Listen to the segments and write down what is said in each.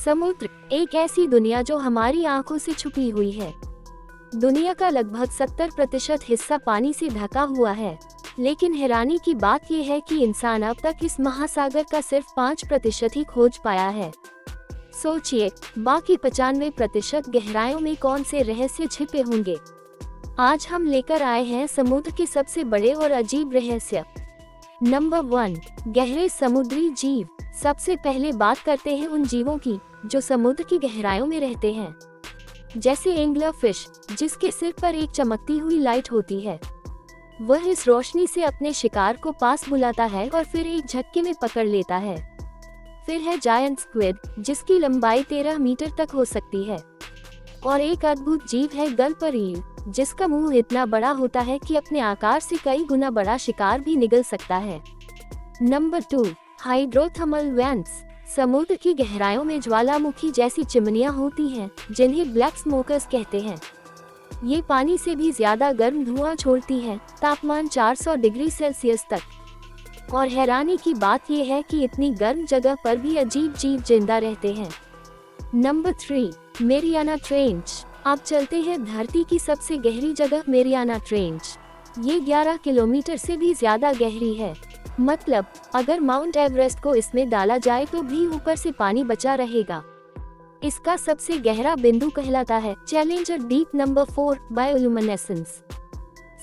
समुद्र एक ऐसी दुनिया जो हमारी आंखों से छुपी हुई है। दुनिया का लगभग 70% हिस्सा पानी से ढका हुआ है, लेकिन हैरानी की बात यह है कि इंसान अब तक इस महासागर का सिर्फ 5% ही खोज पाया है। सोचिए, बाकी 95% गहराइयों में कौन से रहस्य छिपे होंगे। आज हम लेकर आए हैं समुद्र के सबसे बड़े और अजीब रहस्य। नंबर 1, गहरे समुद्री जीव। सबसे पहले बात करते हैं उन जीवों की जो समुद्र की गहराइयों में रहते हैं, जैसे एंगलर फिश, जिसके सिर पर एक चमकती हुई लाइट होती है। वह इस रोशनी से अपने शिकार को पास बुलाता है और फिर एक झटके में पकड़ लेता है। फिर है जायंट स्क्विड, जिसकी लंबाई 13 मीटर तक हो सकती है। और एक अद्भुत जीव है गल्पर ईल, जिसका मुंह इतना बड़ा होता है कि अपने आकार से कई गुना बड़ा शिकार भी निगल सकता है। Number 2, hydrothermal vents. समुद्र की गहराइयों में ज्वालामुखी जैसी चिमनियां होती हैं, जिन्हें ब्लैक स्मोकर्स कहते हैं। ये पानी से भी ज्यादा गर्म धुआं छोड़ती हैं, तापमान 400 डिग्री सेल्सियस तक। और हैरानी की बात यह है कि इतनी गर्म जगह पर भी अजीब जीव जिंदा रहते हैं। Number 3, Mariana trench. अब चलते हैं धरती की सबसे गहरी जगह मेरियाना ट्रेंच। ये 11 किलोमीटर से भी ज्यादा गहरी है। मतलब अगर माउंट एवरेस्ट को इसमें डाला जाए तो भी ऊपर से पानी बचा रहेगा। इसका सबसे गहरा बिंदु कहलाता है चैलेंजर डीप। Number 4, bioluminescence.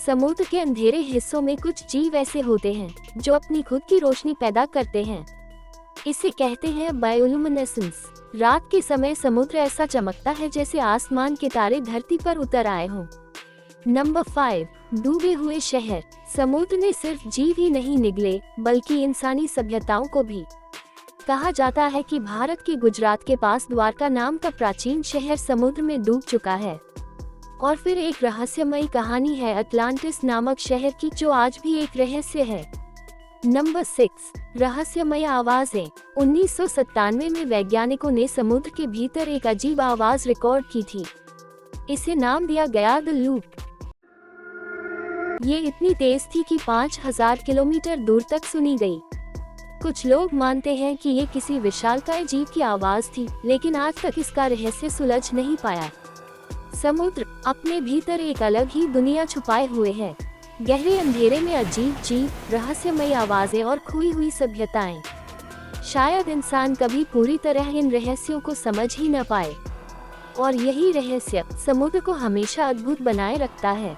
समुद्र के अंधेरे हिस्सों में कुछ जीव ऐसे होते हैं जो अपनी खुद की रोशनी पैदा करते हैं। इसे कहते हैं बायोल्यूमिनेसेंस। रात के समय समुद्र ऐसा चमकता है जैसे आसमान के तारे धरती पर उतर आए हों। नंबर 5, डूबे हुए शहर। समुद्र ने सिर्फ जीव ही नहीं निगले, बल्कि इंसानी सभ्यताओं को भी। कहा जाता है कि भारत के गुजरात के पास द्वारका नाम का प्राचीन शहर समुद्र में डूब चुका है। और फिर एक रहस्यमयी कहानी है अटलांटिस नामक शहर की, जो आज भी एक रहस्य है। नंबर 6, रहस्यमय आवाजें। 1997 में वैज्ञानिकों ने समुद्र के भीतर एक अजीब आवाज रिकॉर्ड की थी। इसे नाम दिया गया द लूप। ये इतनी तेज थी कि 5000 किलोमीटर दूर तक सुनी गई। कुछ लोग मानते हैं कि ये किसी विशालकाय जीव की आवाज थी, लेकिन आज तक इसका रहस्य सुलझ नहीं पाया। समुद्र अपने भीतर एक अलग ही दुनिया छुपाए हुए है। गहरे अंधेरे में अजीब जीव, रहस्यमयी आवाजें और खोई हुई सभ्यताएं। शायद इंसान कभी पूरी तरह इन रहस्यों को समझ ही न पाए। और यही रहस्य समुद्र को हमेशा अद्भुत बनाए रखता है।